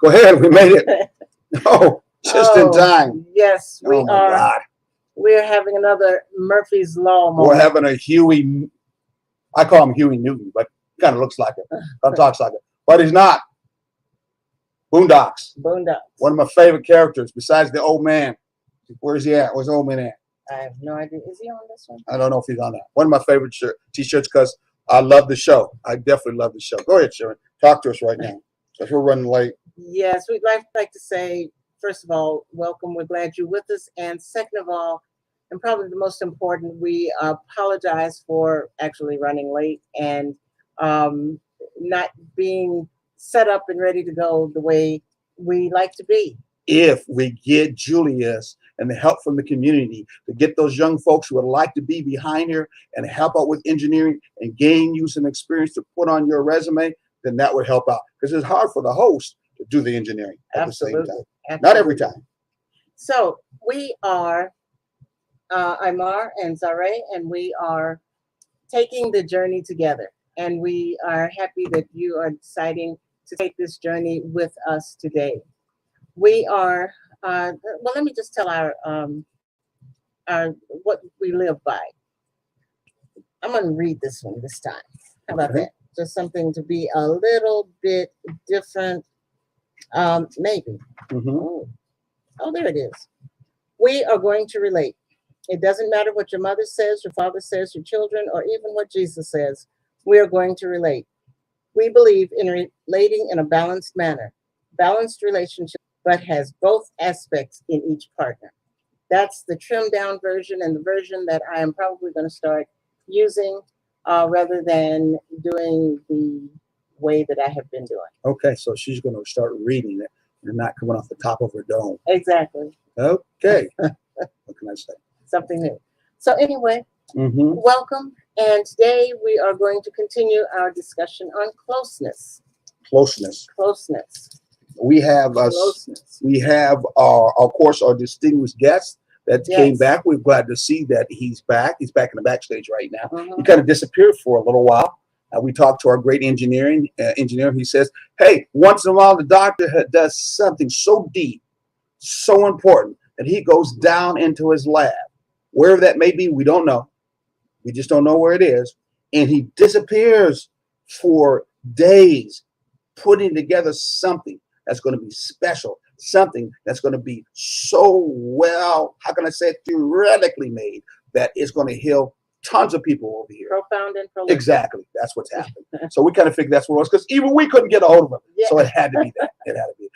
Go ahead. We made it. Oh, just in time. Yes, we Oh my are. God. We're having another Murphy's Law moment. We're having a Huey. I call him Huey Newton, but kind of looks like it. Talks like it, but he's not. Boondocks. Boondocks. One of my favorite characters, besides the old man. Where's he at? Where's the old man at? I have no idea. Is he on this one? I don't know if he's on that. One of my favorite t-shirts because I love the show. I definitely love the show. Go ahead, Sharon. Talk to us right now because we're running late. Yes, we'd like to say, first of all, welcome. We're glad you're with us. And second of all, and probably the most important, we apologize for actually running late and not being set up and ready to go the way we like to be. If we get Julius and the help from the community to get those young folks who would like to be behind here and help out with engineering and gain you some experience to put on your resume, then that would help out. Because it's hard for the host to do the engineering at the same time. Absolutely. Not every time. So we are Aymar and Zare, and we are taking the journey together. And we are happy that you are deciding to take this journey with us today. We are, well, let me just tell our what we live by. I'm going to read this one this time. How about that? Just something to be a little bit different, maybe. Oh, there it is. We are going to relate. It doesn't matter what your mother says, your father says, your children, or even what Jesus says. We are going to relate. We believe in relating in a balanced manner. Balanced relationship, but has both aspects in each partner. That's the trimmed down version and the version that I am probably going to start using rather than doing the way that I have been doing. Okay, so she's going to start reading it and not coming off the top of her dome. Exactly. Okay. What can I say? Something new. So anyway, welcome. And today we are going to continue our discussion on closeness. Closeness. Closeness. We have of course, our distinguished guest that came back. We're glad to see that he's back. He's back in the backstage right now. He kind of disappeared for a little while. We talked to our great engineer. He says, hey, once in a while, the doctor does something so deep, so important, that he goes down into his lab. Wherever that may be, we don't know. We just don't know where it is. And he disappears for days, putting together something that's going to be special, something that's going to be so well, how can I say it, theoretically made, that it's going to heal tons of people over here. Profound and prolific. Exactly. That's what's happened. So we kind of figured that's what it was, because even we couldn't get a hold of him. Yeah. So it had to be that. It had to be.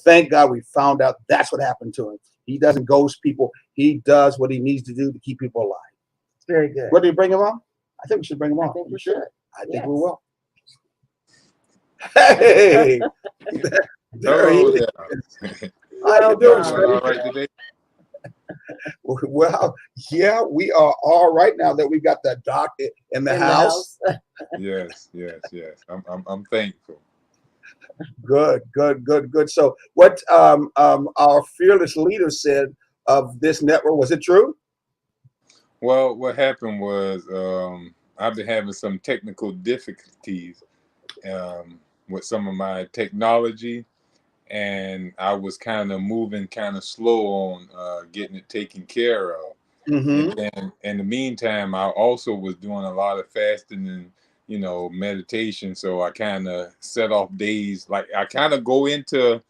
Thank God we found out that's what happened to him. He doesn't ghost people. He does what he needs to do to keep people alive. Very good. What do you bring him on? I think we should bring him on. I think we should. I think we will. Hey! There he is. How you doing, sir? All right today? Well, yeah, we are all right now that we got that doctor in the house. Yes. I'm thankful. Good. So what our fearless leader said of this network, was it true? Well, what happened was I've been having some technical difficulties with some of my technology, and I was kind of moving kind of slow on getting it taken care of. And then in the meantime, I also was doing a lot of fasting and meditation. So I kind of set off days, like I kind of go into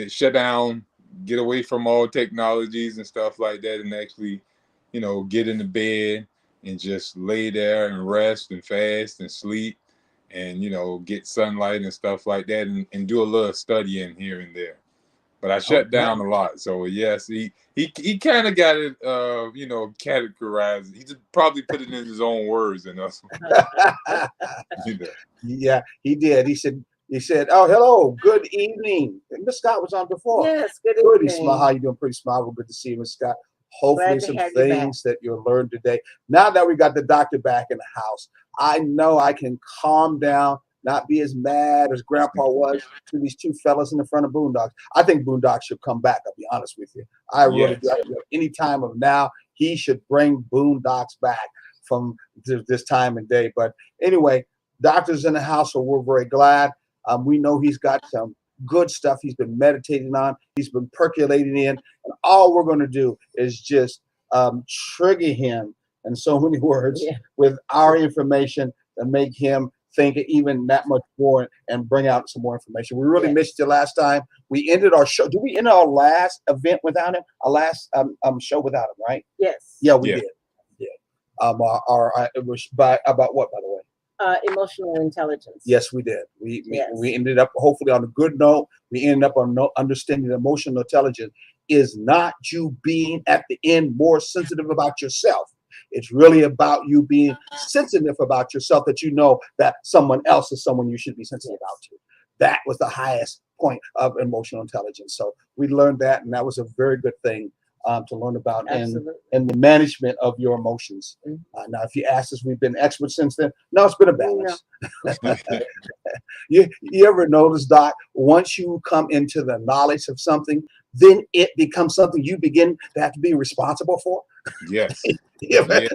shut down, get away from all technologies and stuff like that, and actually get in the bed and just lay there and rest and fast and sleep and get sunlight and stuff like that, and do a little studying here and there. But I shut down a lot. So yes, he kind of got it categorized. He just probably put it in his own words and us. Yeah, he did. He said, oh, hello, good evening. And Miss Scott was on before. Yes, good evening. Pretty smile. How you doing? Pretty smile. Good to see you, Miss Scott. Hopefully some things that you'll learn today. Now that we got the doctor back in the house, I know I can calm down, not be as mad as Grandpa was to these two fellas in the front of Boondocks. I think Boondocks should come back, I'll be honest with you. I really do. Any time of now, he should bring Boondocks back from this time and day. But anyway, doctor's in the house, so we're very glad. We know he's got some good stuff he's been meditating on. He's been percolating in. And all we're going to do is just trigger him in so many words with our information and make him think even that much more and bring out some more information. We really missed you last time. We ended our show. Did we end our last event without him? Our last show without him, right? Yes. Yeah, we did. Yeah. It was about what, by the way? Emotional intelligence. Yes, we did. We ended up hopefully on a good note. We ended up on understanding that emotional intelligence is not you being at the end more sensitive about yourself. It's really about you being sensitive about yourself, that you know that someone else is someone you should be sensitive about to. That was the highest point of emotional intelligence. So we learned that, and that was a very good thing to learn about in the management of your emotions. Now, if you ask us, we've been experts since then. No, it's been a balance. No. You ever notice, Doc, once you come into the knowledge of something, then it becomes something you begin to have to be responsible for? Yes. Yes.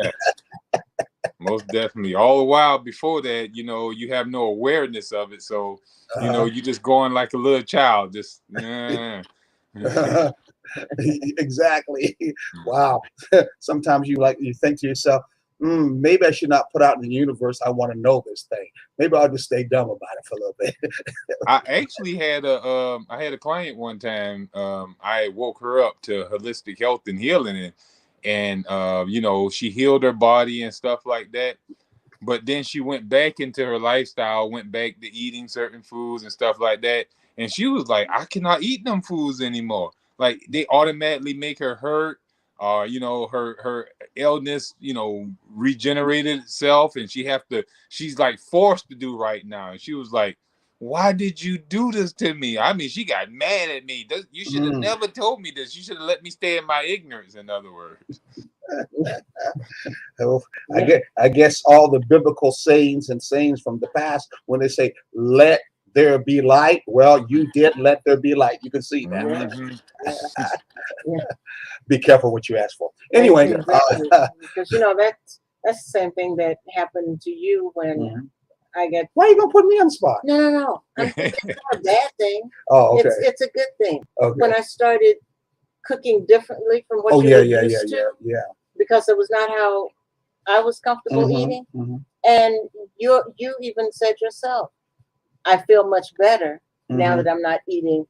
Most definitely. All the while before that, you have no awareness of it. So, you just going like a little child, just Exactly. Wow. Sometimes you think to yourself, maybe I should not put out in the universe I want to know this thing. Maybe I'll just stay dumb about it for a little bit. I actually had a client one time. I woke her up to holistic health and healing, and she healed her body and stuff like that. But then she went back into her lifestyle, went back to eating certain foods and stuff like that. And she was like, I cannot eat them foods anymore. Like, they automatically make her hurt. Her illness, regenerated itself, and she's like forced to do right now. And she was like, why did you do this to me? I mean, she got mad at me. You should have never told me this. You should have let me stay in my ignorance, in other words. I guess all the biblical sayings from the past, when they say, let there be light, well, you did let there be light. You can see that. Be careful what you ask for. Anyway. Exactly. Because, that's the same thing that happened to you when I get. Why are you going to put me on the spot? No. It's not a bad thing. Oh, okay. It's a good thing. Okay. When I started cooking differently from what you were used to. Yeah. Because it was not how I was comfortable eating. And you even said yourself, I feel much better now that I'm not eating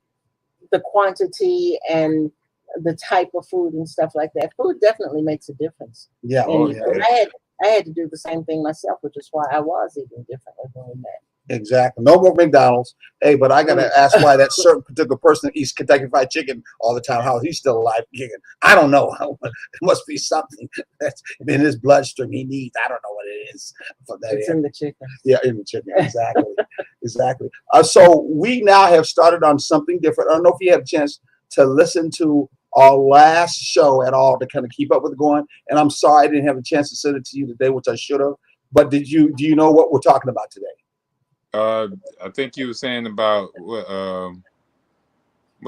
the quantity and the type of food and stuff like that. Food definitely makes a difference. Yeah. I had to do the same thing myself, which is why I was eating differently when we met. Exactly. No more McDonald's. Hey, but I gotta ask why that certain particular person eats Kentucky Fried Chicken all the time. How he's still alive kicking? I don't know. It must be something that's in his bloodstream he needs. I don't know what it is. It's in the chicken. Yeah, in the chicken. Exactly. Exactly. So we now have started on something different. I don't know if you had a chance to listen to our last show at all to kind of keep up with it going. And I'm sorry I didn't have a chance to send it to you today, which I should have. But do you know what we're talking about today? I think you were saying about what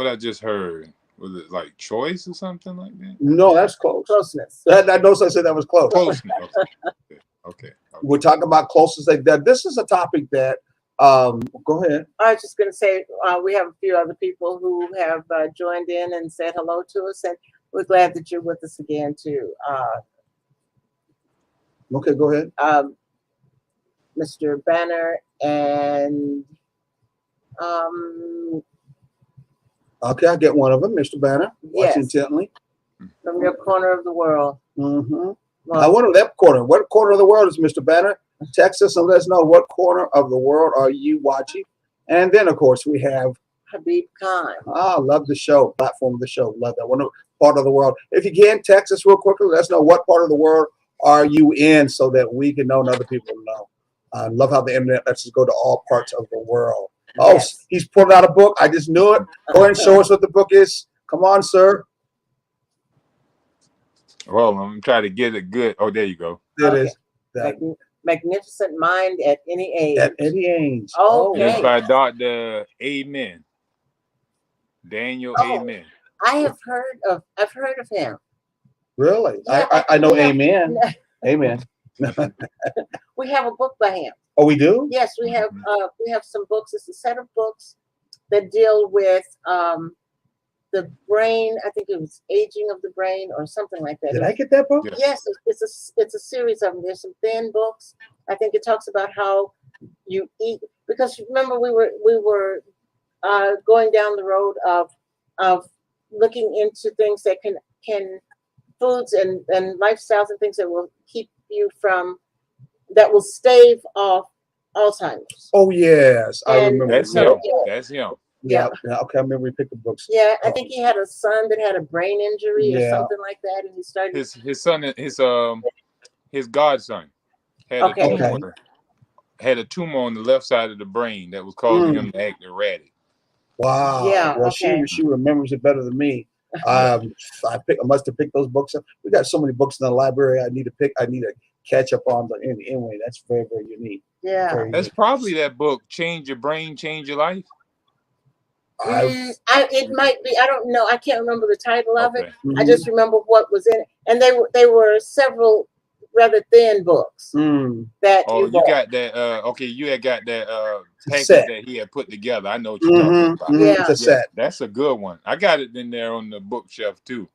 I just heard. Was it like choice or something like that? No, that's close. Closeness. I know I said that was close. Closeness. Okay. We're talking about closeness. Like that. This is a topic that. Go ahead. I was just going to say we have a few other people who have joined in and said hello to us, and we're glad that you're with us again too. Okay, go ahead. Mr. Banner and okay, I get one of them, Mr. Banner. Watch intently. From your corner of the world. Well, I wonder that corner. What corner of the world is Mr. Banner? Text us and let us know what corner of the world are you watching. And then, of course, we have Habib Khan. Love the show, platform of the show. Love that one part of the world. If you can, text us real quickly. Let us know what part of the world are you in so that we can know and other people know. I love how the internet lets us go to all parts of the world. Oh, yes. He's pulling out a book. I just knew it. Go ahead and show us what the book is. Come on, sir. Well, I'm trying to get it good. Oh, there you go. There it is. Magnificent Mind at Any Age. At any age. Okay. It's by Dr. Amen. Daniel Amen. I've heard of him. Really? Yeah, I know Amen. Amen. We have a book by him. Oh, we do? Yes, we have some books. It's a set of books that deal with the brain. I think it was aging of the brain or something like that. Did I get that book? Yes, it's a series of them. There's some thin books. I think it talks about how you eat, because remember we were going down the road of looking into things that can foods and lifestyles and things that will keep you from, that will stave off Alzheimer's. Oh yes, I And remember. That's so, him. That's him. Yeah. Okay, I remember we picked the books. Yeah, I think he had a son that had a brain injury or Yeah. something like that, and he started. His son, his godson had a Okay. tumor. Had a tumor on the left side of the brain that was causing him to act erratic. Wow. Yeah, Well, okay. she remembers it better than me. I must have picked those books up. We got so many books in the library. I need to catch up on. But anyway, that's very, very unique. Yeah. Very That's unique. probably that book, Change Your Brain, Change Your Life. It might be. I don't know. I can't remember the title of it. Mhm. I just remember what was in it, and they were several rather thin books that. Oh, you got that? Okay, you had got that package that he had put together. I know what you're talking about. Yeah, it's a set. That's a good one. I got it in there on the bookshelf too.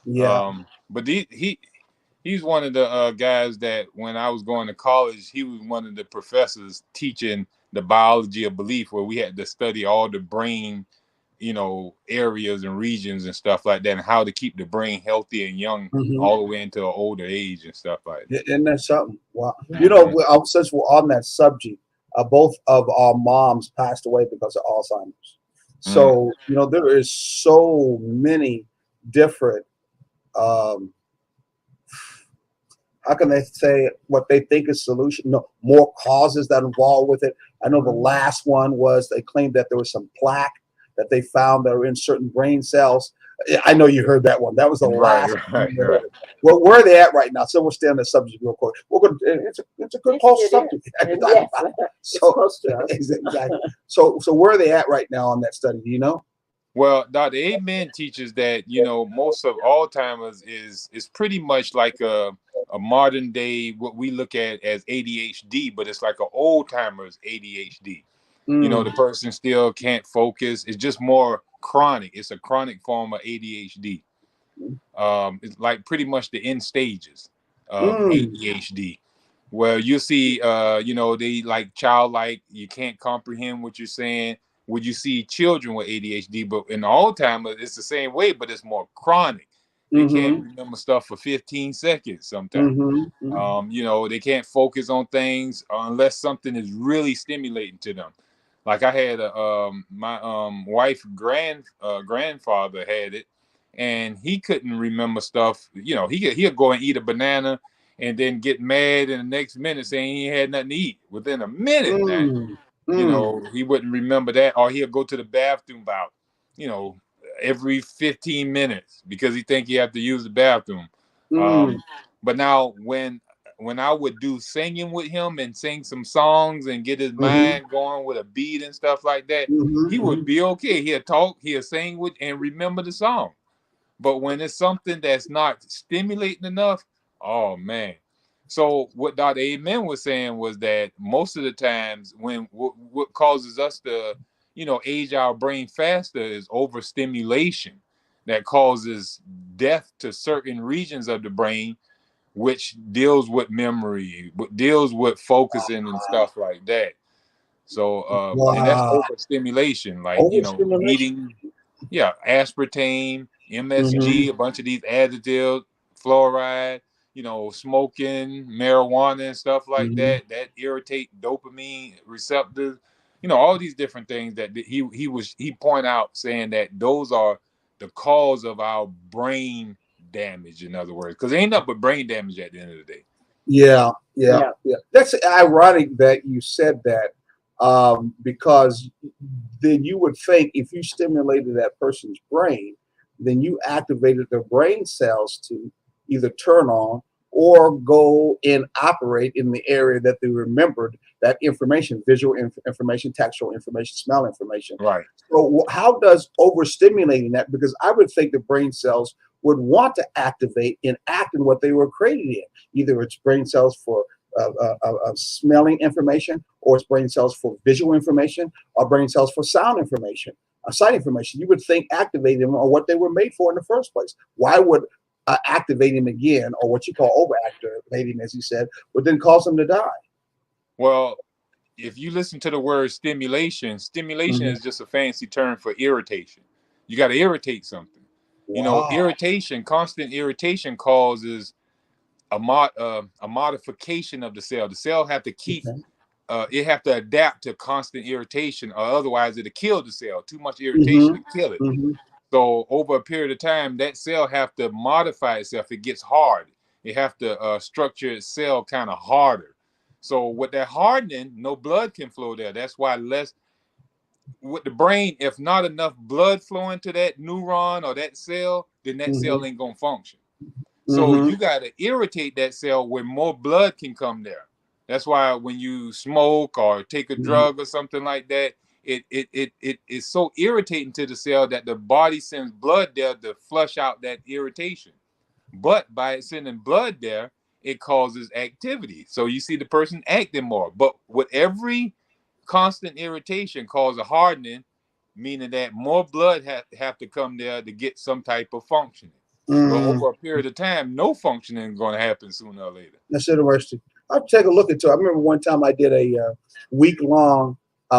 Yeah. But he's one of the guys that when I was going to college, he was one of the professors teaching the biology of belief, where we had to study all the brain, areas and regions and stuff like that, and how to keep the brain healthy and young all the way into an older age and stuff like that. Isn't that something? Wow. Yeah. Since we're on that subject, both of our moms passed away because of Alzheimer's. So, there is so many different, how can they say what they think is solution? No, more causes that involved with it. I know the last one was they claimed that there was some plaque that they found that were in certain brain cells. I know you heard that one. That was the last. Right. Well, where are they at right now? So we'll stay on the subject real quick. We're going. It's a good close subject. Yes. So Close to us. exactly. So where are they at right now on that study? Do you know? Well, Dr. Amen teaches that most of Alzheimer's is pretty much like a modern day what we look at as ADHD, but it's like an old timer's ADHD. The person still can't focus. It's just more chronic. It's a chronic form of ADHD. It's like pretty much the end stages of ADHD, where you see, they like childlike. You can't comprehend what you're saying. Would you see children with ADHD? But in Alzheimer's, it's the same way, but it's more chronic. They can't remember stuff for 15 seconds sometimes. They can't focus on things unless something is really stimulating to them. Like I had my wife grandfather had it, and he couldn't remember stuff. He'd go and eat a banana and then get mad in the next minute saying he had nothing to eat within a minute. He wouldn't remember that, or he'll go to the bathroom about, every 15 minutes because he think he have to use the bathroom. But now when I would do singing with him and sing some songs and get his mind going with a beat and stuff like that, he would be okay. He'll talk, he'll sing with and remember the song. But when it's something that's not stimulating enough, oh man. So what Dr. Amen was saying was that most of the times when what causes us to, age our brain faster is overstimulation that causes death to certain regions of the brain, which deals with memory, deals with focusing and stuff like that. So, and that's overstimulation, like, eating, aspartame, MSG, a bunch of these additives, fluoride, smoking, marijuana and stuff like that irritate dopamine receptors, all these different things that he point out saying that those are the cause of our brain damage, in other words, because it ain't nothing but brain damage at the end of the day. Yeah. That's ironic that you said that, because then you would think if you stimulated that person's brain, then you activated their brain cells to either turn on or go and operate in the area that they remembered that information, visual information, tactile information, smell information. Right. So how does overstimulating that, because I would think the brain cells would want to activate and act in what they were created in. Either it's brain cells for smelling information, or it's brain cells for visual information, or brain cells for sound information, sight information. You would think activating them are what they were made for in the first place. Why would activating again, or what you call overactivating, as you said, would then cause them to die? Well, if you listen to the word stimulation is just a fancy term for irritation. You got to irritate something. Wow. Irritation, constant irritation causes a modification of the cell. The cell have to keep, it have to adapt to constant irritation, or otherwise it'll kill the cell. Too much irritation to kill it. So over a period of time, that cell have to modify itself. It gets hard. It have to structure its cell kind of harder. So with that hardening, no blood can flow there. That's why with the brain, if not enough blood flowing to that neuron or that cell, then that cell ain't gonna function. So you got to irritate that cell where more blood can come there. That's why when you smoke or take a drug or something like that, it is so irritating to the cell that the body sends blood there to flush out that irritation. But by sending blood there, it causes activity. So you see the person acting more. But with every constant irritation causes a hardening, meaning that more blood have to come there to get some type of functioning. But over a period of time, no functioning is going to happen sooner or later. That's interesting. I'll take a look into it. I remember one time I did a week-long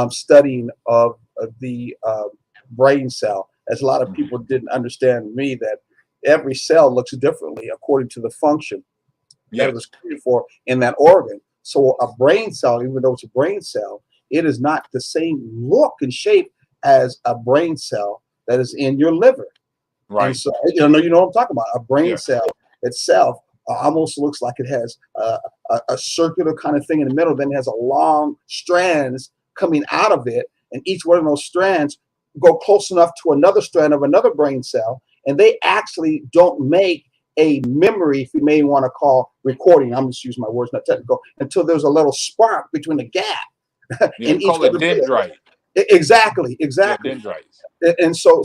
studying of the brain cell, as a lot of people didn't understand me, that every cell looks differently according to the function that it was created for in that organ. So a brain cell, even though it's a brain cell, it is not the same look and shape as a brain cell that is in your liver. Right. And so you know what I'm talking about. A brain cell itself almost looks like it has a circular kind of thing in the middle. Then it has a long strands coming out of it, and each one of those strands go close enough to another strand of another brain cell, and they actually don't make a memory, if you may want to call recording. I'm just using my words, not technical, until there's a little spark between the gap. Yeah, in call it dendrite. Exactly. Yeah, dendrites. And so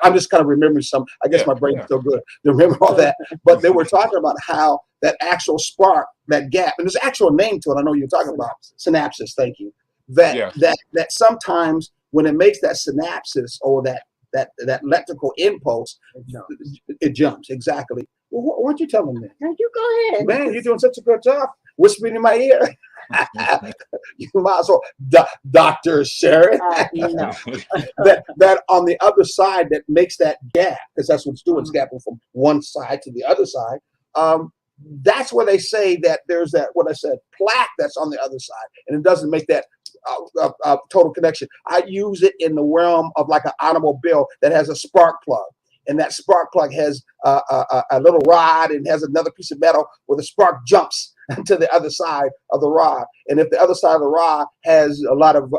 I'm just kind of remembering some. I guess my brain's still good to remember all that. But they were talking about how that actual spark, that gap, and there's an actual name to it. I know you're talking about synapses. Thank you. That sometimes when it makes that synapses or that electrical impulse, it jumps. Exactly. Well, what weren't you telling me? No, you go ahead. Man, you're doing such a good job whispering in my ear. You might as well, Dr. Sharon. that on the other side that makes that gap, because that's what it's doing. It's gapping from one side to the other side. That's where they say that there's that, what I said, plaque that's on the other side, and it doesn't make that total connection. I use it in the realm of like an automobile that has a spark plug. And that spark plug has a little rod and has another piece of metal where the spark jumps to the other side of the rod. And if the other side of the rod has a lot of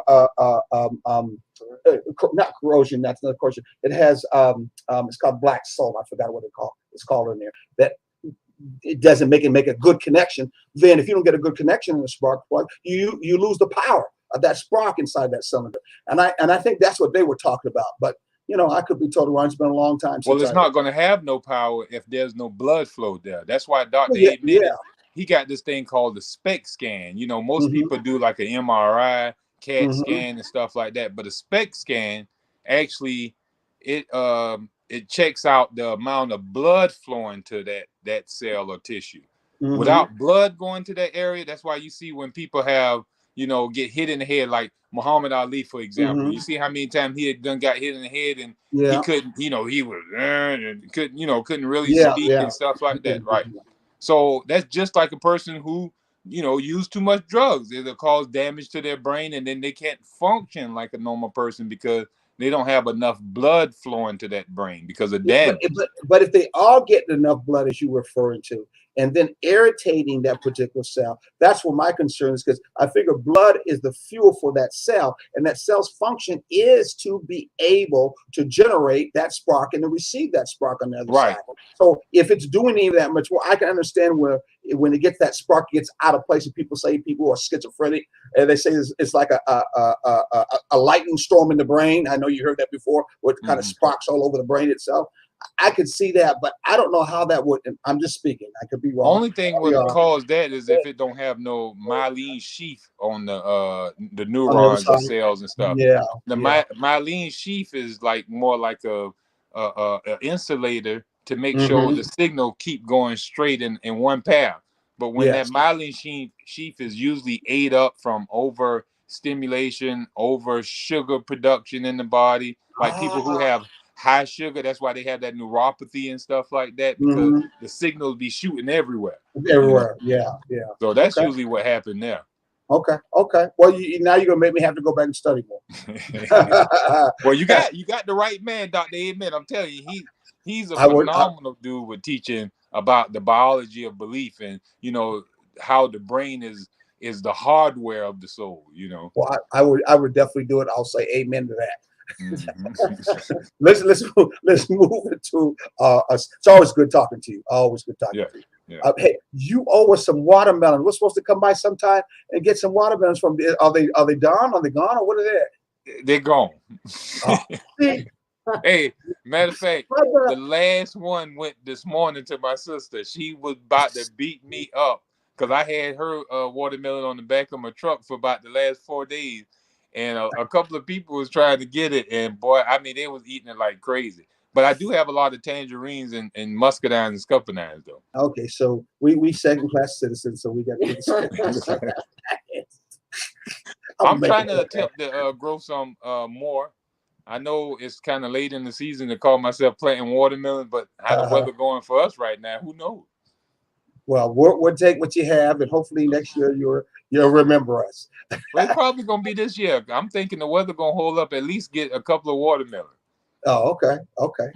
not corrosion, that's not corrosion. It has it's called black salt. I forgot what it's called in there. That it doesn't make a good connection. Then if you don't get a good connection in the spark plug, you lose the power of that spark inside that cylinder. And I think that's what they were talking about. But I could be totally wrong. It's been a long time. Well, it's not going to have no power if there's no blood flow there. That's why Dr. Abe did it. He got this thing called the SPECT scan. Most people do like an MRI, CAT scan, and stuff like that. But a SPECT scan, actually, it checks out the amount of blood flowing to that cell or tissue. Without blood going to that area, that's why you see when people have, get hit in the head, like Muhammad Ali, for example. You see how many times he had got hit in the head and he couldn't, he was and couldn't really speak and stuff like that, right? So that's just like a person who, use too much drugs. It'll cause damage to their brain, and then they can't function like a normal person because they don't have enough blood flowing to that brain because of damage. But if they all get enough blood, as you were referring to, and then irritating that particular cell, that's where my concern is, because I figure blood is the fuel for that cell, and that cell's function is to be able to generate that spark and to receive that spark on the other side. So if it's doing any of that much more, I can understand where when it gets that spark gets out of place, and people say people are schizophrenic, and they say it's like a lightning storm in the brain. I know you heard that before, where it kind of sparks all over the brain itself. I could see that, but I don't know how that would. I'm just speaking. I could be wrong. Only thing would cause that is if it don't have no myelin sheath on the neurons or cells and stuff. Yeah. The myelin sheath is like more like a insulator to make sure the signal keep going straight in one path. But when that myelin sheath is usually ate up from over stimulation, over sugar production in the body, like people who have high sugar, that's why they have that neuropathy and stuff like that, because the signals be shooting everywhere. Everywhere, yeah. So that's usually what happened there. Okay. Well, now you're gonna make me have to go back and study more. Well, you got the right man, Dr. Edmund. I'm telling you, he's a phenomenal dude with teaching about the biology of belief and how the brain is the hardware of the soul. Well, I would definitely do it. I'll say amen to that. Let's move into it's always good talking to you. Always good talking to you. Yeah. Hey, you owe us some watermelon. We're supposed to come by sometime and get some watermelons from. Are they done? Are they gone? Or what are they? They're gone. Hey, matter of fact, the last one went this morning to my sister. She was about to beat me up because I had her watermelon on the back of my truck for about the last 4 days. And a couple of people was trying to get it, and boy, I mean, they was eating it like crazy. But I do have a lot of tangerines and muscadines and scuppernines, though. Okay, so we second-class citizens, so we got to. I'm trying to attempt to grow some more. I know it's kind of late in the season to call myself planting watermelon, but how the weather going for us right now, who knows? Well, we'll take what you have, and hopefully next year you'll remember us. Well, it's probably gonna be this year. I'm thinking the weather gonna hold up. At least get a couple of watermelons. Oh, okay. Okay.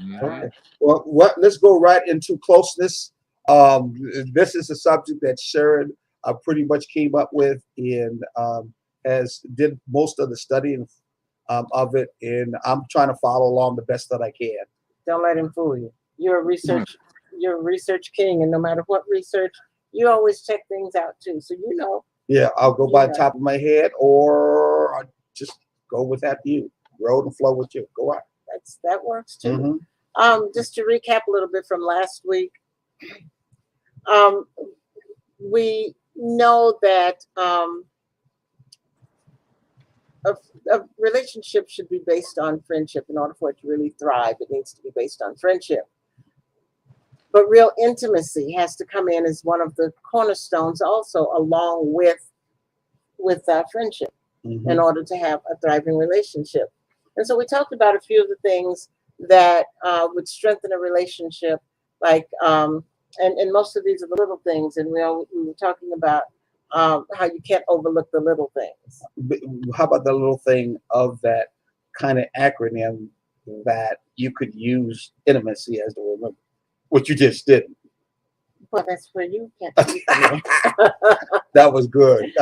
Well, let's go right into closeness. This is a subject that Sharon pretty much came up with and did most of the studying of it, and I'm trying to follow along the best that I can. Don't let him fool you. You're a research king, and no matter what research, you always check things out too. So Yeah, I'll go by the top of my head, or I'll just go with that view. Road and flow with you. Go out. That works too. Just to recap a little bit from last week, we know that a relationship should be based on friendship. In order for it to really thrive, it needs to be based on friendship. But real intimacy has to come in as one of the cornerstones also, along with friendship, in order to have a thriving relationship. And so we talked about a few of the things that would strengthen a relationship, like, and most of these are the little things. And we were talking about how you can't overlook the little things. How about the little thing of that kind of acronym that you could use intimacy as to remember, which you just didn't? Well, that's where you can't. That was good.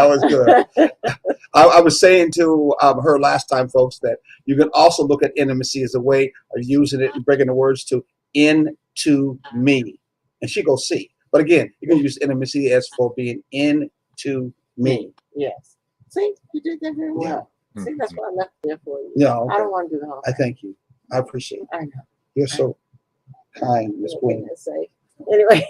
I was saying to her last time, folks, that you can also look at intimacy as a way of using it and bringing the words to into me. And she goes, see. But again, you can use intimacy as for being into me. Yes. See, you did that very well. Yeah. See, that's why I left there for you. No, I don't want to do the whole thing. I thank you. I appreciate it. I know. You're so kind, Miss Queen. Anyway,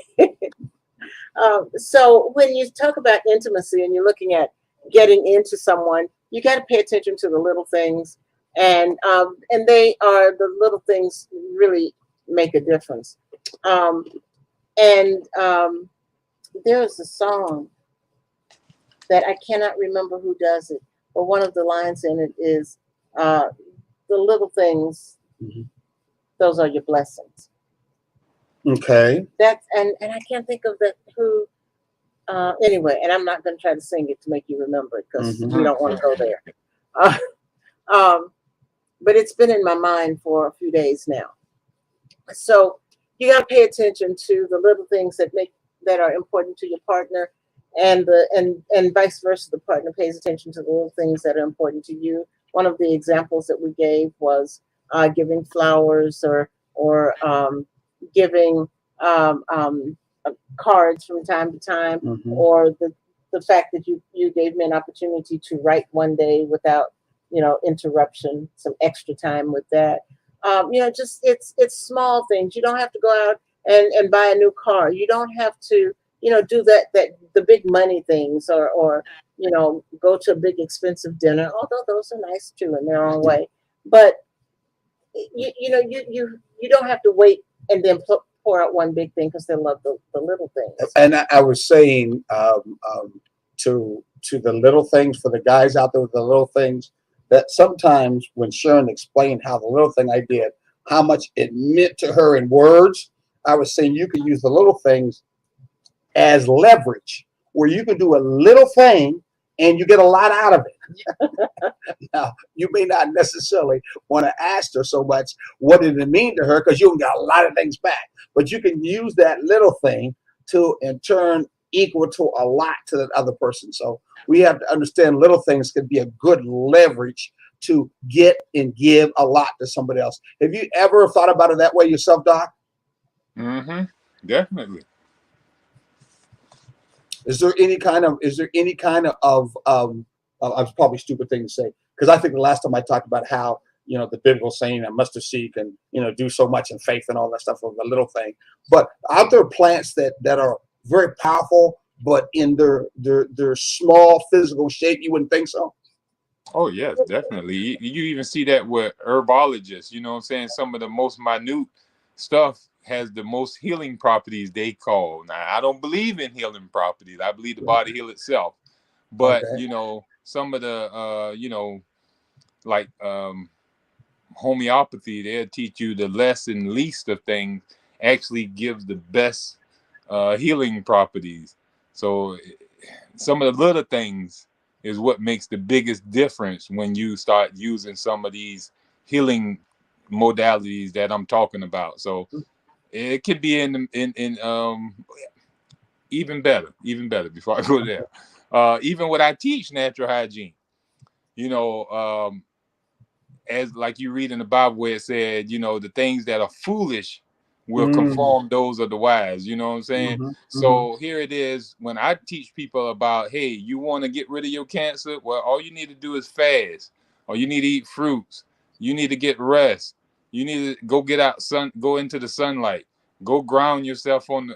so when you talk about intimacy and you're looking at getting into someone, you got to pay attention to the little things, and they are the little things really make a difference. There's a song that I cannot remember who does it, but one of the lines in it is the little things, those are your blessings. Okay. That's and I can't think of who. Anyway, and I'm not going to try to sing it to make you remember it because we don't want to go there. But it's been in my mind for a few days now. So you got to pay attention to the little things that are important to your partner, and vice versa. The partner pays attention to the little things that are important to you. One of the examples that we gave was giving flowers or giving cards from time to time, or the fact that you gave me an opportunity to write one day without interruption, some extra time with that. Just it's small things. You don't have to go out and buy a new car. You don't have to, do that the big money things, or go to a big expensive dinner. Although those are nice too in their own way, but you don't have to wait and then pour out one big thing, because they love the little things. And I was saying to the little things, for the guys out there with the little things, that sometimes when Sharon explained how the little thing I did, how much it meant to her in words, I was saying you could use the little things as leverage, where you can do a little thing and you get a lot out of it. Now, you may not necessarily want to ask her so much, what did it mean to her? Because you got a lot of things back. But you can use that little thing to, in turn, equal to a lot to that other person. So we have to understand little things can be a good leverage to get and give a lot to somebody else. Have you ever thought about it that way yourself, Doc? Mm-hmm. Definitely. Is there any kind of it's probably a stupid thing to say, because I think the last time I talked about how, the biblical saying a mustard seed can, do so much in faith and all that stuff with a little thing. But are there plants that are very powerful, but in their small physical shape, you wouldn't think so? Oh, yes, definitely. You even see that with herbologists, you know what I'm saying? Some of the most minute stuff has the most healing properties, they call. Now, I don't believe in healing properties. I believe the body heal itself. But, Okay. some of the, like homeopathy, they'll teach you the less and least of things actually gives the best healing properties. So some of the little things is what makes the biggest difference when you start using some of these healing modalities that I'm talking about. So it could be in even better before I go there. Even what I teach natural hygiene, as like you read in the Bible where it said, the things that are foolish will conform those of the wise. You know what I'm saying? So here it is. When I teach people about, hey, you want to get rid of your cancer? Well, all you need to do is fast, or you need to eat fruits. You need to get rest. You need to go get out go into the sunlight. Go ground yourself on the,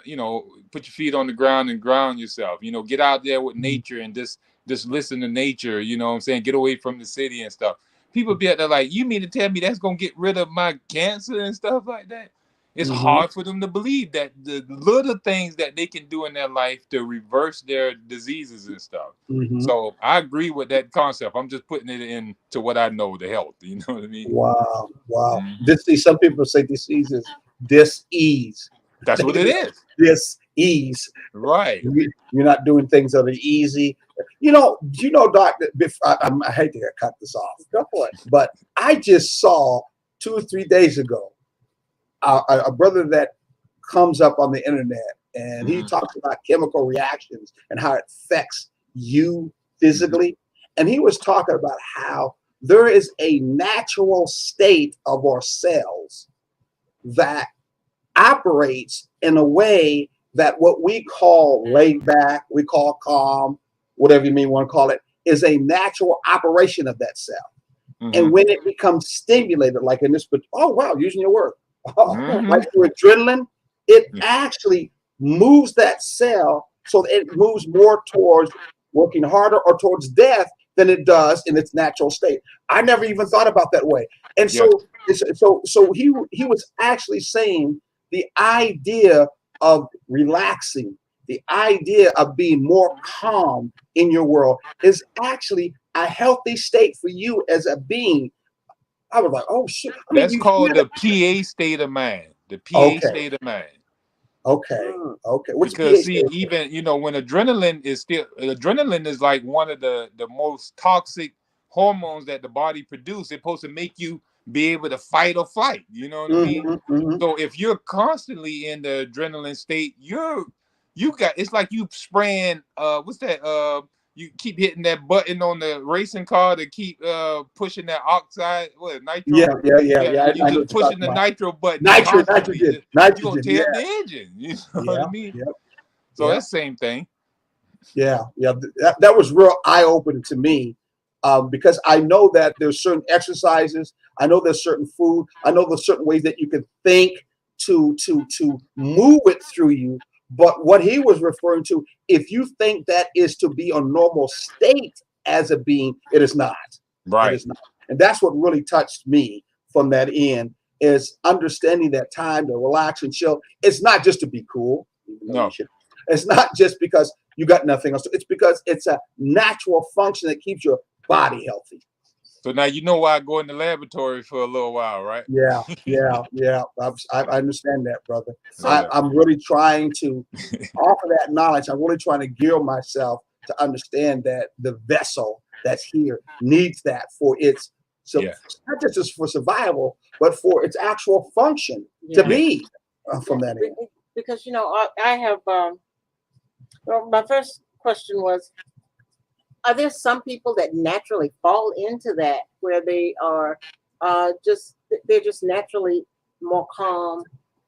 put your feet on the ground and ground yourself. Get out there with nature and just listen to nature. You know what I'm saying? Get away from the city and stuff. People be out there like, you mean to tell me that's gonna get rid of my cancer and stuff like that? It's hard for them to believe that the little things that they can do in their life to reverse their diseases and stuff. So I agree with that concept. I'm just putting it into what I know, the health. You know what I mean? Wow. Some people say disease is dis-ease. That's what it is. Dis-ease. Right. You're not doing things that are easy. Doc, I hate to cut this off. Go for it. But I just saw 2 or 3 days ago a brother that comes up on the internet, and he talks about chemical reactions and how it affects you physically. And he was talking about how there is a natural state of our cells that operates in a way that what we call laid back, we call calm, whatever you may want to call it, is a natural operation of that cell. And when it becomes stimulated, like in this, but using your word, like your adrenaline, it actually moves that cell so that it moves more towards working harder or towards death than it does in its natural state. I never even thought about that way. And so he was actually saying the idea of relaxing, the idea of being more calm in your world is actually a healthy state for you as a being. I was like, oh shit. That's called the PA state of mind. The PA state of mind. Okay. What's because PA see, even when adrenaline is like one of the most toxic hormones that the body produces. It's supposed to make you be able to fight or flight. You know what I mean? So if you're constantly in the adrenaline state, it's like you spraying what's that you keep hitting that button on the racing car to keep pushing that oxide, nitro. Yeah. You just pushing the nitro button. Nitrogen. You're gonna tear up the engine. You know what I mean? So that's the same thing. Yeah. That was real eye-opening to me, because I know that there's certain exercises. I know there's certain food. I know there's certain ways that you can think to move it through you. But what he was referring to, if you think that is to be a normal state as a being, it is not. Right. It is not. And that's what really touched me from that end, is understanding that time to relax and chill. It's not just to be cool. No. It's not just because you got nothing else. It's because it's a natural function that keeps your body healthy. So now you know why I go in the laboratory for a little while, right? Yeah. I understand that, brother. Yeah. I'm really trying to offer that knowledge. I'm really trying to gear myself to understand that the vessel that's here needs that for its, so not just for survival, but for its actual function to be from that end. Because, you know, I have, well, my first question was, are there some people that naturally fall into that, where they are they're just naturally more calm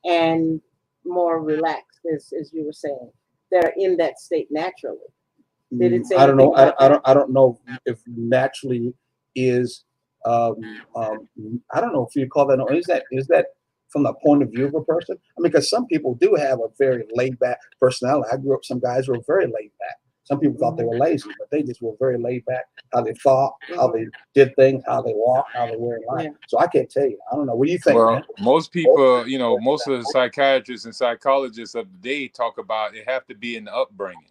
and more relaxed, as you were saying? They're in that state naturally. Did it say I don't know. I don't know if naturally is. I don't know if you call that. Is that from the point of view of a person? I mean, because some people do have a very laid back personality. I grew up. Some guys were very laid back. Some people thought they were lazy, but they just were very laid back. How they thought, how they did things, how they walked, how they were in life. So I can't tell you. I don't know. What do you think? Well, man? most people, you know, most of the psychiatrists and psychologists of the day talk about it have to be in the upbringing,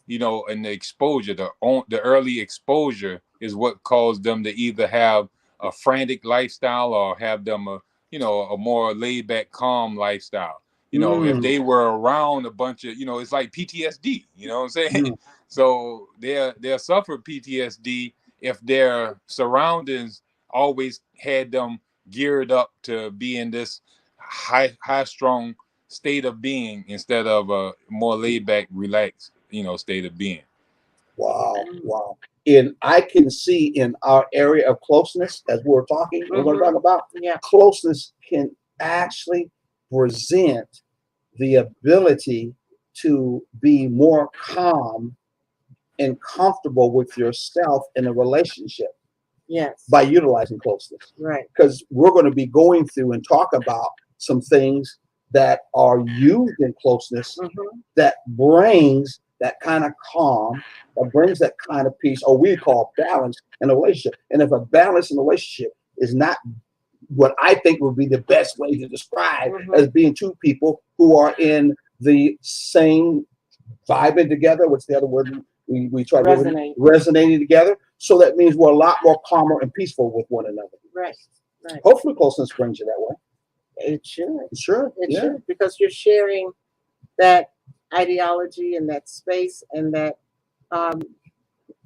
you know, and the exposure, the early exposure is what caused them to either have a frantic lifestyle or have them a more laid back, calm lifestyle. You know, if they were around a bunch of, you know, it's like PTSD, you know what I'm saying? So they'll suffer PTSD if their surroundings always had them geared up to be in this high strong state of being instead of a more laid back, relaxed, you know, state of being. Wow. And I can see in our area of closeness, as we're talking, we're going to talk about, closeness can actually present the ability to be more calm and comfortable with yourself in a relationship. Yes. By utilizing closeness. Right. Because we're going to be going through and talk about some things that are used in closeness that brings that kind of calm, that brings that kind of peace, or we call balance in a relationship. And if a balance in a relationship is not what I think would be the best way to describe as being two people who are in the same vibing together, what's the other word we try to resonating together. So that means we're a lot more calmer and peaceful with one another. Right. Hopefully closeness brings you that way. It should. It should, because you're sharing that ideology and that space and that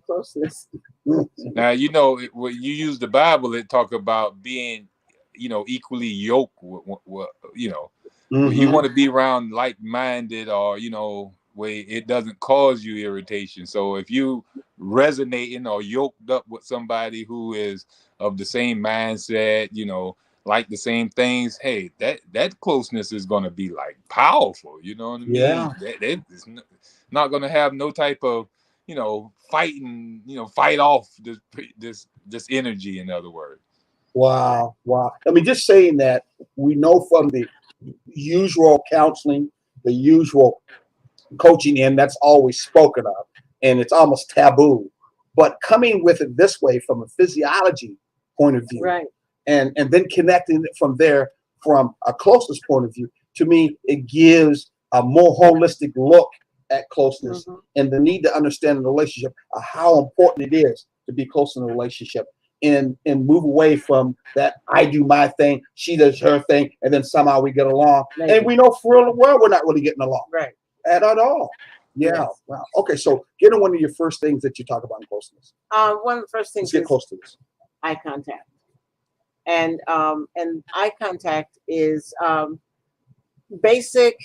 closeness. Now, you know, when you use the Bible, it talk about being, you know, equally yoked with you know, you want to be around like-minded, or, you know, where it doesn't cause you irritation. So if you resonating or yoked up with somebody who is of the same mindset, you know, like the same things, hey, that closeness is going to be like powerful, you know what I mean? It's not going to have no type of, you know, fighting, you know, fight off this energy, in other words. Wow. I mean, just saying that, we know from the usual counseling, the usual coaching, and that's always spoken of, and it's almost taboo. But coming with it this way from a physiology point of view, and then connecting it from there from a closeness point of view, to me, it gives a more holistic look at closeness and the need to understand the relationship, how important it is to be close in a relationship, and move away from that I do my thing, she does her thing, and then somehow we get along. And we know for real well we're not really getting along. At all. Wow. Okay, so get on one of your first things that you talk about in closeness. One of the first things Let's get close to this. Eye contact. And eye contact is basic,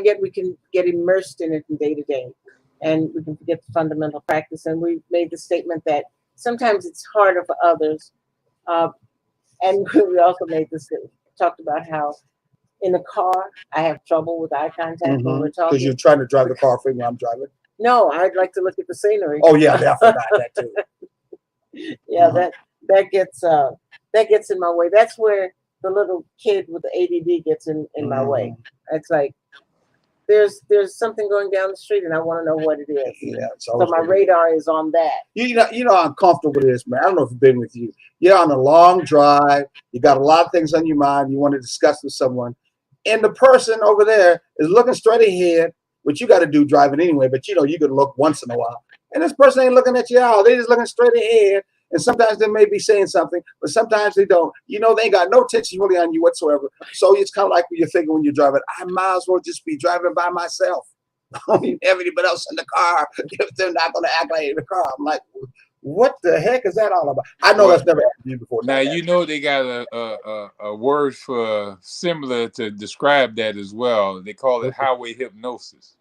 yet we can get immersed in it from day to day, and we can forget the fundamental practice. And we made the statement that sometimes it's harder for others, and we also made this, talked about how in the car I have trouble with eye contact when we're talking. Because you're trying to drive the car for me while I'm driving. No, I'd like to look at the scenery. Oh yeah, I forgot that too. Yeah, that that gets in my way. That's where the little kid with the ADD gets in my way. It's like there's something going down the street, and I want to know what it is. Yeah, so my radar is on that. You know how uncomfortable it is, man. I don't know if it's been with you. You're on a long drive. You got a lot of things on your mind. You want to discuss with someone, and the person over there is looking straight ahead, which you got to do driving anyway. But you can look once in a while, and this person ain't looking at you out. They just looking straight ahead. And sometimes they may be saying something, but sometimes they don't. They ain't got no attention really on you whatsoever. So it's kind of like when you're thinking when you're driving, I might as well just be driving by myself. I don't even have anybody else in the car if they're not going to act like in the car. I'm like, what the heck is that all about? I know that's never happened to you before. Now, they got a word for similar to describe that as well. They call it highway hypnosis.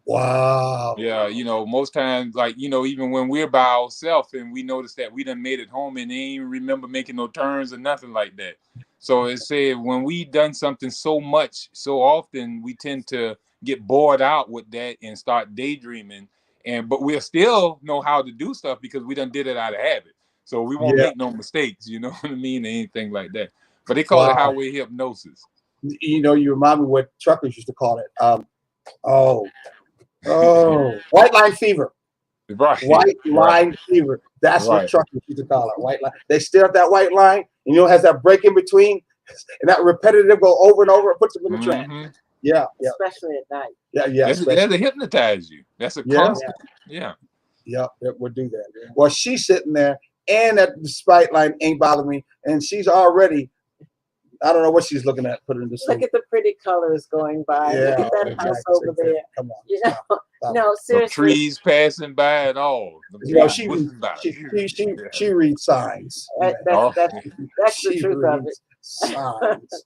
Wow. Yeah, most times, like, even when we're by ourselves and we notice that we done made it home and they ain't even remember making no turns or nothing like that. So it said when we done something so much, so often, we tend to get bored out with that and start daydreaming. But we'll still know how to do stuff because we done did it out of habit. So we won't make no mistakes, you know what I mean? Anything like that. But they call it highway hypnosis. You remind me what truckers used to call it. White line fever. Right. White line fever. That's what truckers used to call it. White line. They stare at that white line, and has that break in between, and that repetitive go over and over. It puts them in the trance. Yeah, especially at night. Yeah. They hypnotize you. That's a constant. Yeah. It would do that. Yeah. Well, she's sitting there, and that spite line ain't bothering me, and she's already. I don't know what she's looking at. Put it in the Look at the pretty colors going by. Look at that house over there. Come on. No, seriously. The trees passing by and all. She reads signs. That's the truth of it. Signs.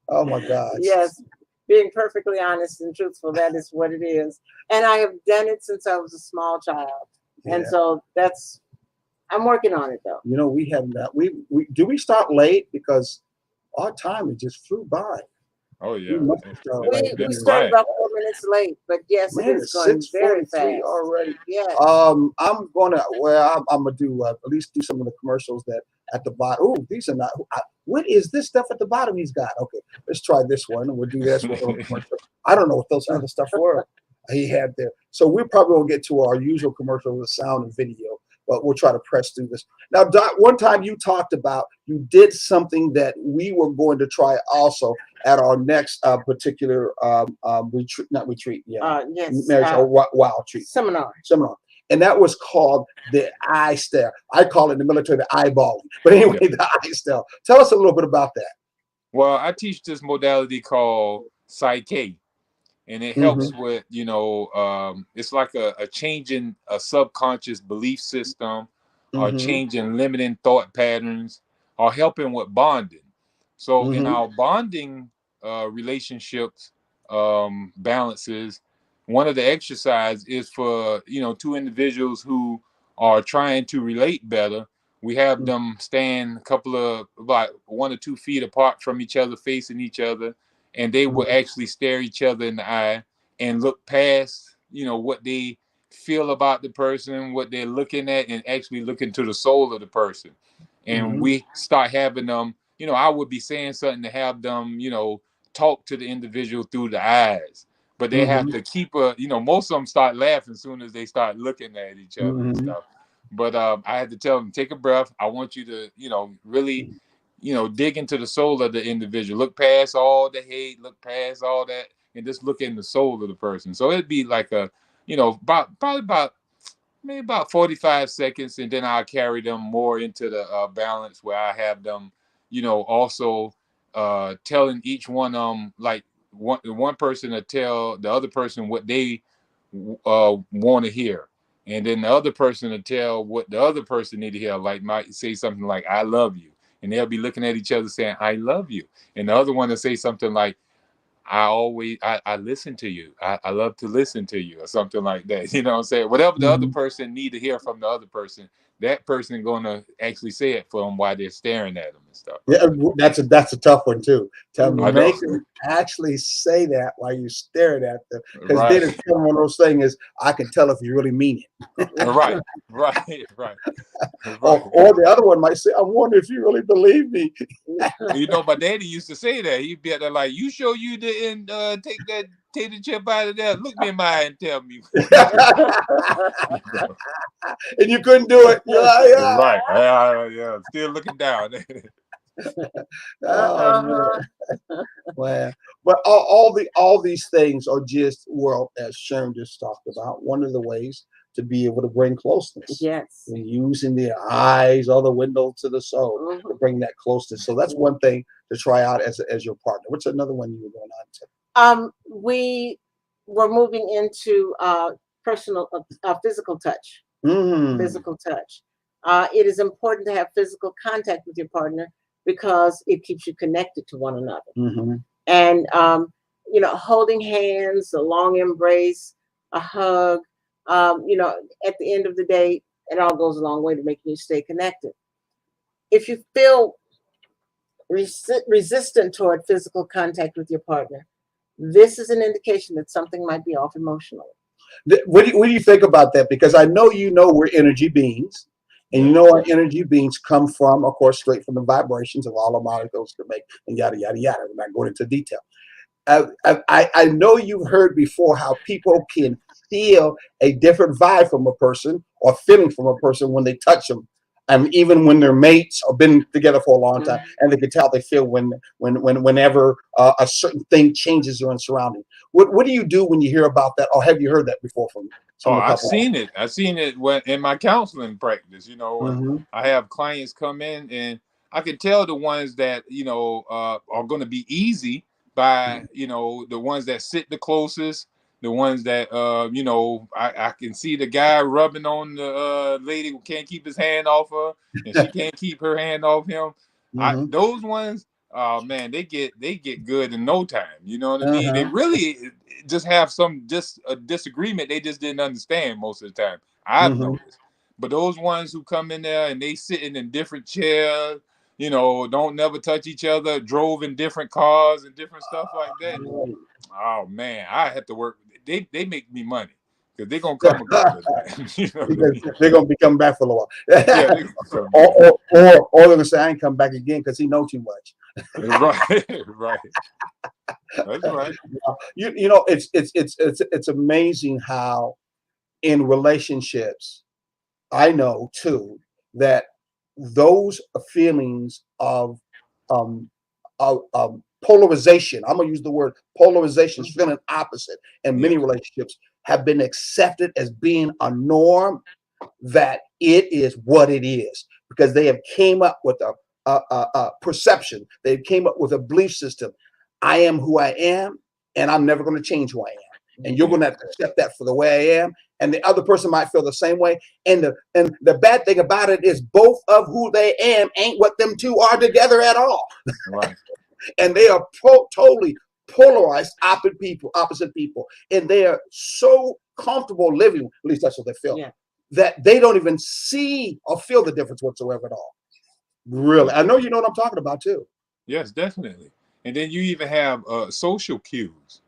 Oh my God. Yes, being perfectly honest and truthful, that is what it is. And I have done it since I was a small child, and so I'm working on it though. We haven't. We start late because our time just flew by. Oh yeah. We started about 4 minutes late, but yes, it is going very fast already. Yeah. I'm gonna do at least do some of the commercials that at the bottom. Oh, these are not. What is this stuff at the bottom? He's got. Okay, let's try this one, and we'll do this one. I don't know what those other stuff were he had there. So we probably won't get to our usual commercial with sound and video. But we'll try to press through this. Now, Doc, one time you talked about you did something that we were going to try also at our next particular retreat, not retreat, wild treat. Seminar. And that was called the eye stare. I call it in the military the eyeballing. But anyway, the eye stare. Tell us a little bit about that. Well, I teach this modality called Psyche. And it helps with, it's like a changing a subconscious belief system or changing limiting thought patterns or helping with bonding. So in our bonding relationships balances, one of the exercises is for, two individuals who are trying to relate better. We have them stand about 1 or 2 feet apart from each other, facing each other. And they will actually stare each other in the eye and look past, what they feel about the person, what they're looking at, and actually look into the soul of the person. And we start having them, I would be saying something to have them, talk to the individual through the eyes. But they have to keep most of them start laughing as soon as they start looking at each other and stuff. But I had to tell them, take a breath. I want you to, really dig into the soul of the individual. Look past all the hate, look past all that, and just look in the soul of the person. So it'd be like maybe about 45 seconds, and then I'll carry them more into the balance where I have them, also telling each one like one person to tell the other person what they want to hear. And then the other person to tell what the other person need to hear, like might say something like, I love you. And they'll be looking at each other saying, I love you. And the other one will say something like, I listen to you. I love to listen to you, or something like that. You know what I'm saying? Whatever the other person need to hear from the other person, that person gonna actually say it for them while they're staring at them and stuff. Yeah, that's a tough one too. To I make know. them actually say that while you're staring at them, because then Right, it's kind of one of those things is I can tell if you really mean it. right, right, right, right. Or the other one might say, I wonder if you really believe me. You know, my daddy used to say that. He'd be at there like, "You sure you didn't take that tater chip out of there? Look me in my eye and tell me." And you couldn't do it. You're like, yeah. Right. Yeah. Still looking down. Oh, man. Well, but all these things are just, well, as Sharon just talked about, one of the ways to be able to bring closeness. Yes. And using the eyes or the window to the soul to bring that closeness. So that's one thing to try out as your partner. What's another one you were going on to? We were moving into personal, physical touch. Physical touch. It is important to have physical contact with your partner because it keeps you connected to one another. And holding hands, a long embrace, a hug. At the end of the day, it all goes a long way to making you stay connected. If you feel resistant toward physical contact with your partner, this is an indication that something might be off emotionally. What do you think about that? Because I know we're energy beings, and our energy beings come from, of course, straight from the vibrations of all the molecules to make, and yada yada yada. We're not going into detail. I know you've heard before how people can feel a different vibe from a person or feeling from a person when they touch them, and even when they're mates or been together for a long time, and they can tell they feel whenever a certain thing changes their surrounding. What do you do when you hear about that, or have you heard that before from some of the I've couples? seen it. I've seen it in my counseling practice. When I have clients come in, and I can tell the ones that are going to be easy by the ones that sit the closest, the ones that I can see the guy rubbing on the lady who can't keep his hand off her, and she can't keep her hand off him. Those ones, oh man, they get good in no time. You know what I mean? They really just have a disagreement they just didn't understand most of the time. I've noticed. But those ones who come in there and they sitting in different chairs, don't never touch each other, drove in different cars and different stuff like that. Oh man, I have to work. They make me money because they're gonna come again. Because they're gonna be coming back for a while. Yeah, or they're gonna say I ain't come back again because he knows too much. Right, right. That's right. It's amazing how in relationships, I know too that those feelings of polarization. I'm gonna use the word polarization, feeling opposite in many relationships have been accepted as being a norm, that it is what it is, because they have came up with a perception. They came up with a belief system. I am who I am, and I'm never going to change who I am. And you're going to have to accept that for the way I am. And the other person might feel the same way. And the bad thing about it is both of who they ain't what them two are together at all. Right. And they are totally polarized opposite people. And they are so comfortable living, at least that's what they feel, that they don't even see or feel the difference whatsoever at all. Really. I know you know what I'm talking about too. Yes, definitely. And then you even have social cues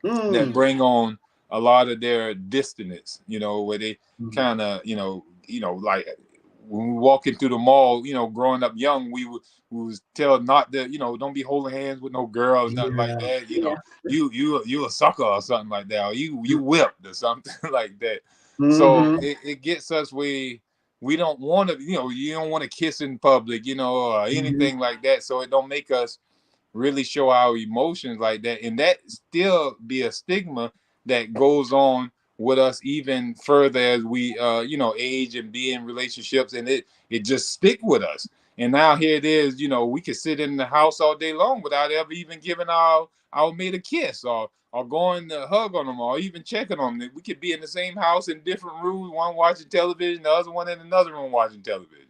that bring on a lot of their dissonance, where they kind of, like when we walking through the mall, growing up young, we was told not to, don't be holding hands with no girl or nothing like that. You a sucker or something like that, or you whipped or something like that. So it gets us we don't want to, you don't want to kiss in public, or anything like that. So it don't make us really show our emotions like that, and that still be a stigma that goes on with us even further as we age and be in relationships, and it just stick with us. And now here it is, we could sit in the house all day long without ever even giving our mate a kiss or going to hug on them or even checking on them. We could be in the same house in different rooms, one watching television, the other one in another room watching television.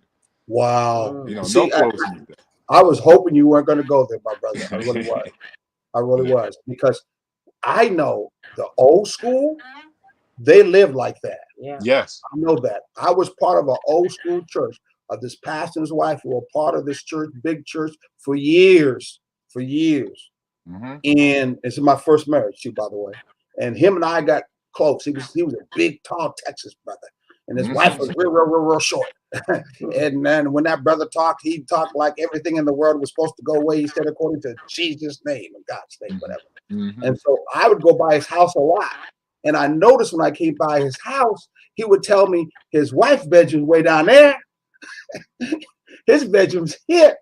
Wow. See, no closeness. I was hoping you weren't going to go there, my brother. I really was. I really was, because I know the old school, they live like that. Yeah. Yes. I know that. I was part of an old school church of this pastor and his wife who were part of this church, big church, for years, for years. Mm-hmm. And this is my first marriage too, by the way. And him and I got close. He was a big, tall Texas brother, and his wife was real short. And then when that brother talked, he talked like everything in the world was supposed to go away. He said according to Jesus' name and God's name, whatever. Mm-hmm. And so I would go by his house a lot. And I noticed when I came by his house, he would tell me his wife's bedroom's way down there. His bedroom's here.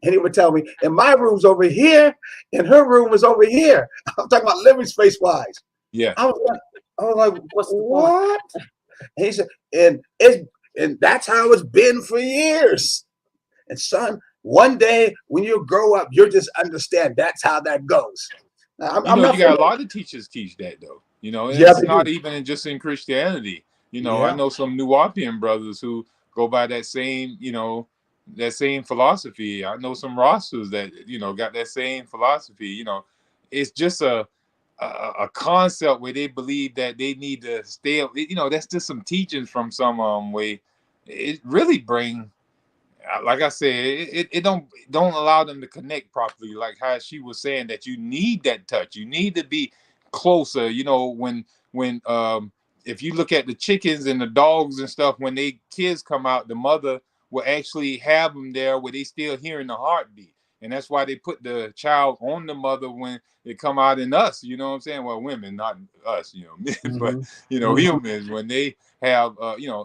And he would tell me, and my room's over here, and her room was over here. I'm talking about living space wise. Yeah. I was like, what? And he said, and that's how it's been for years. And son, one day when you grow up, you'll just understand that's how that goes. You got a lot of teachers teach that though. And Yeah, it's not even just in Christianity. I know some Nuwapian brothers who go by that same, that same philosophy. I know some Rastas that, got that same philosophy. It's just a concept where they believe that they need to stay. That's just some teachings from some way. It really bring, like I said, it don't allow them to connect properly. Like how she was saying that you need that touch. You need to be closer. When if you look at the chickens and the dogs and stuff, when they kids come out, the mother will actually have them there where they still hearing the heartbeat. And that's why they put the child on the mother when they come out in us. You know what I'm saying? Well, women, not us, men, but humans, when they have,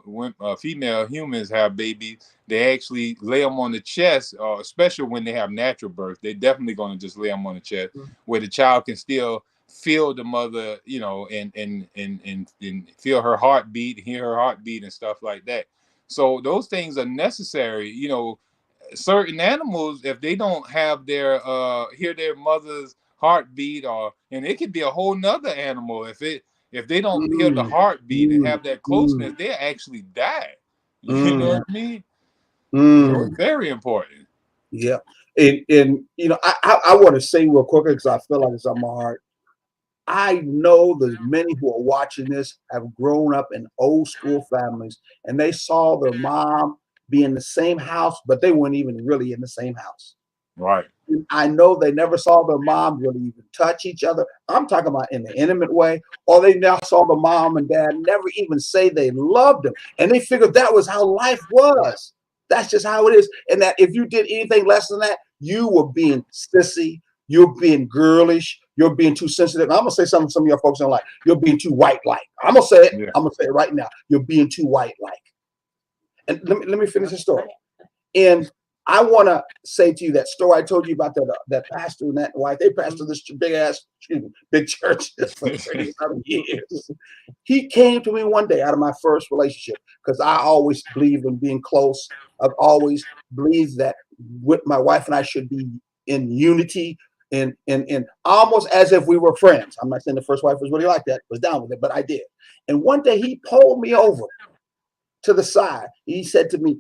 when female humans have babies, they actually lay them on the chest, especially when they have natural birth. They're definitely going to just lay them on the chest where the child can still feel the mother, and feel her heartbeat, hear her heartbeat and stuff like that. So those things are necessary. Certain animals, if they don't have their hear their mother's heartbeat, and it could be a whole nother animal, if they don't hear the heartbeat and have that closeness, they actually die. You know what I mean? It's very important. Yeah. And I want to say real quick because I feel like it's on my heart. I know there's many who are watching this have grown up in old school families and they saw their mom be in the same house, but they weren't even really in the same house. Right. And I know they never saw their mom really even touch each other. I'm talking about in the intimate way, or they now saw the mom and dad never even say they loved them. And they figured that was how life was. That's just how it is. And that if you did anything less than that, you were being sissy, you're being girlish, you're being too sensitive. I'm gonna say something some of your folks don't like. You're being too white-like. I'm gonna say it. Yeah. I'm gonna say it right now. You're being too white-like. And let me finish the story. And I want to say to you that story I told you about that pastor and that wife. They pastored this big church for 30-something years. He came to me one day out of my first relationship because I always believed in being close. I've always believed that with my wife and I should be in unity and almost as if we were friends. I'm not saying the first wife was really like that, was down with it, but I did. And one day he pulled me over to the side. He said to me,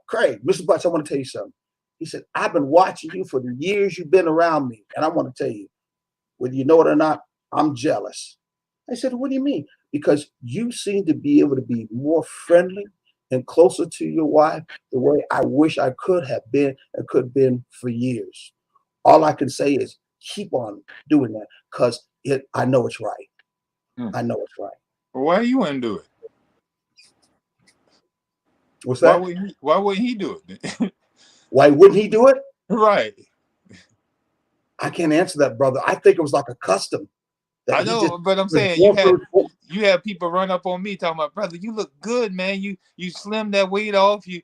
Craig, Mr. Butts, I want to tell you something. He said, I've been watching you for the years you've been around me. And I want to tell you, whether you know it or not, I'm jealous. I said, what do you mean? Because you seem to be able to be more friendly and closer to your wife the way I wish I could have been and could have been for years. All I can say is keep on doing that because I know it's right. I know it's right. Well, why you wouldn't do it? What's that? Why wouldn't he do it? Why wouldn't he do it? Right. I can't answer that, brother. I think it was like a custom. I know, but I'm saying you have people run up on me talking about, brother, you look good, man. You slimmed that weight off. You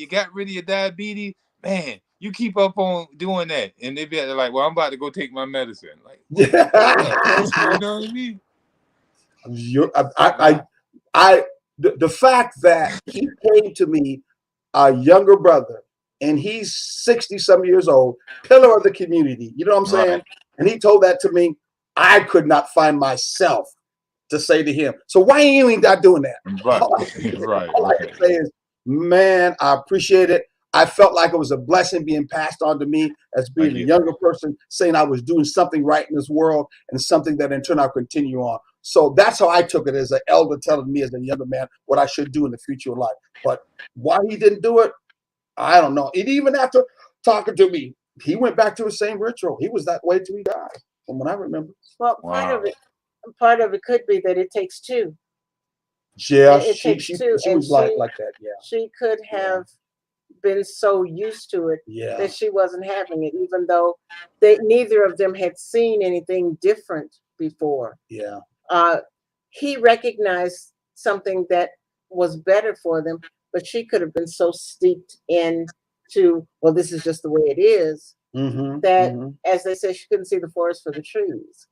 got rid of your diabetes, man. You keep up on doing that, and they be like, well, I'm about to go take my medicine. Like, you know what I mean? The fact that he came to me, a younger brother, and he's 60-some years old, pillar of the community. You know what I'm saying? Right. And he told that to me. I could not find myself to say to him, so why ain't you not doing that? Right. All I can say is, man, I appreciate it. I felt like it was a blessing being passed on to me as being a younger person, saying I was doing something right in this world and something that in turn I'll continue on. So that's how I took it, as an elder telling me as a younger man what I should do in the future of life. But why he didn't do it, I don't know. And even after talking to me, he went back to the same ritual. He was that way till he died, from what I remember. Well, Wow. part of it could be that it takes two. Yeah, It takes two, she and was like that. Yeah, she could have been so used to it yeah, that she wasn't having it, even though neither of them had seen anything different before. yeah. Uh, he recognized something that was better for them, but she could have been so steeped into, well, this is just the way it is, that, as they say, she couldn't see the forest for the trees,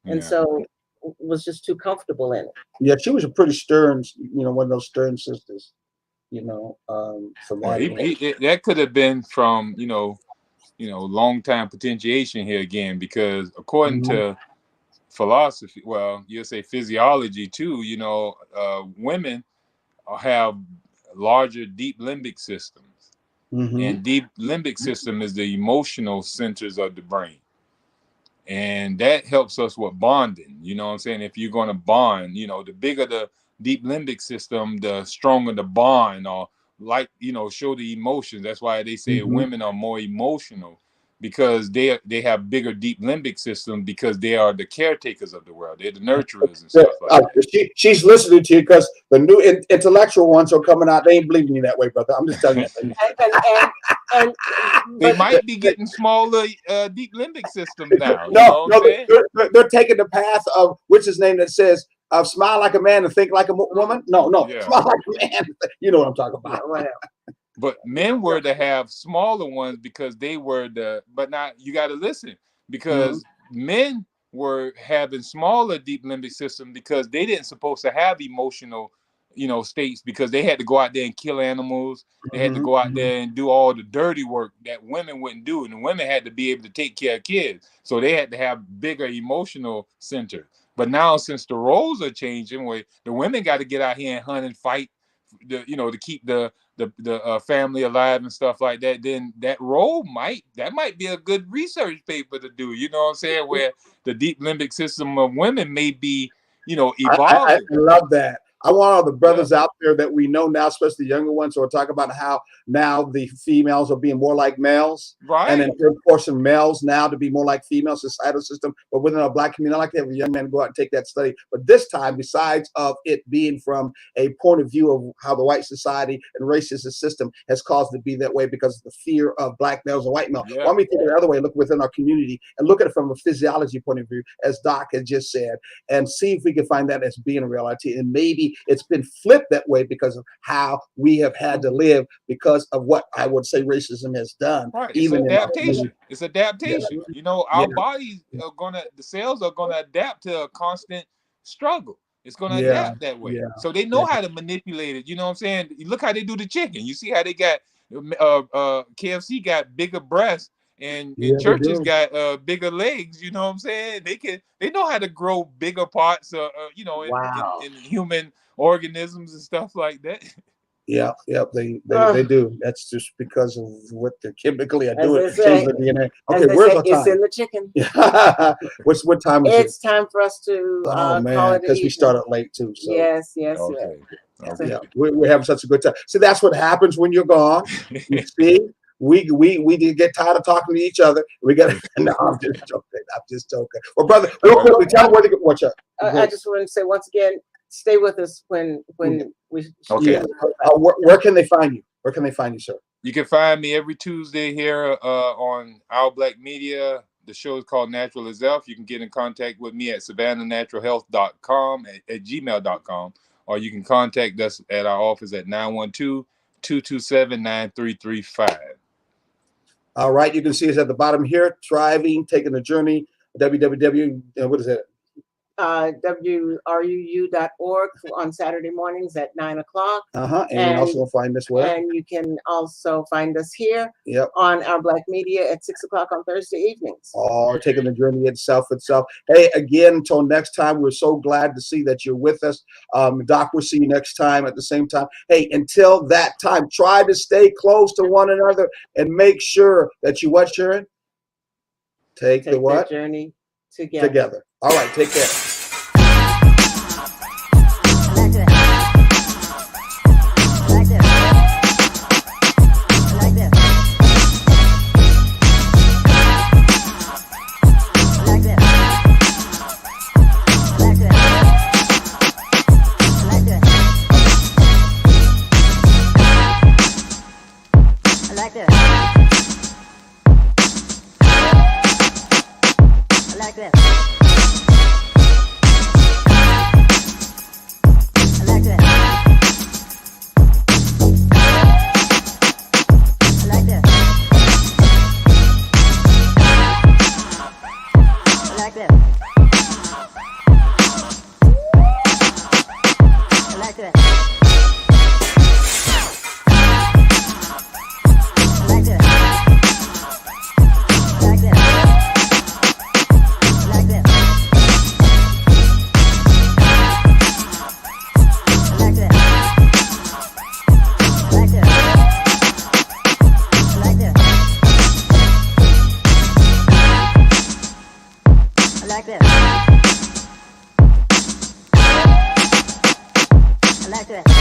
and so was just too comfortable in it. Yeah, she was a pretty stern, one of those stern sisters, from Well, that. that could have been from long time potentiation here again, because according to philosophy, well, you'll say physiology too, women have larger deep limbic systems, and deep limbic system is the emotional centers of the brain, and that helps us with bonding. You know what I'm saying? If you're going to bond, the bigger the deep limbic system, the stronger the bond, or show the emotions. That's why they say women are more emotional, because they have bigger deep limbic system, because they are the caretakers of the world. They're the nurturers and stuff like that. She's listening to you, because the new intellectual ones are coming out. They ain't believing you that way, brother. I'm just telling you. and They might be getting smaller deep limbic systems now. No, they're taking the path of, what's his name, that says, smile like a man and think like a woman. No, smile like a man. You know what I'm talking about. But men were to have smaller ones, because they were but now you got to listen, because men were having smaller deep limbic system, because they didn't supposed to have emotional, states, because they had to go out there and kill animals. They had to go out there and do all the dirty work that women wouldn't do. And the women had to be able to take care of kids. So they had to have bigger emotional center. But now, since the roles are changing, where the women got to get out here and hunt and fight, to keep the family alive and stuff like that, then that might be a good research paper to do. You know what I'm saying? Where the deep limbic system of women may be, evolving. I love that. I want all the brothers out there that we know now, especially the younger ones, who are talking about how now the females are being more like males. Right. And then they're forcing males now to be more like females, societal system. But within our Black community, I like to have a young man go out and take that study. But this time, besides of it being from a point of view of how the white society and racist system has caused it to be that way, because of the fear of Black males and white males. Yeah. Why don't we take it the other way, look within our community and look at it from a physiology point of view, as Doc had just said, and see if we can find that as being a reality. And maybe it's been flipped that way because of how we have had to live, because of what I would say racism has done. Right. Even it's adaptation. It's adaptation. Yeah. Our bodies are the cells are gonna adapt to a constant struggle. It's gonna adapt that way. Yeah. So they know how to manipulate it. You know what I'm saying? Look how they do the chicken. You see how they got KFC got bigger breasts, and churches got bigger legs. You know what I'm saying? They know how to grow bigger parts in human organisms and stuff like that. Yeah, they do. That's just because of what they're chemically doing. Change the DNA. Okay, where's our time? It's in the chicken. What time is it? It's time for us to call it, because we started late too. So. Yes. Okay. Yeah, we're having such a good time. See, that's what happens when you're gone. You see, we did get tired of talking to each other. We got. No, I'm just joking. Well, brother, real quickly, tell me where to watch up. I just want to say once again, stay with us when we. Okay. Yeah. Where can they find you? Where can they find you, sir? You can find me every Tuesday here on Our Black Media. The show is called Natural as Elf. You can get in contact with me at savannahnaturalhealth.com at gmail.com, or you can contact us at our office at 912-227-9335. All right, you can see us at the bottom here, thriving, taking a journey. www. What is it? WRUU.org on Saturday mornings at 9 o'clock. And you can also find us where? And you can also find us here on Our Black Media at 6 o'clock on Thursday evenings. Oh, taking the journey itself. Hey, again, until next time, we're so glad to see that you're with us. Doc, we'll see you next time at the same time. Hey, until that time, try to stay close to one another and make sure that you what, Sharon? Take the what? Journey together. All right, take care. back to that.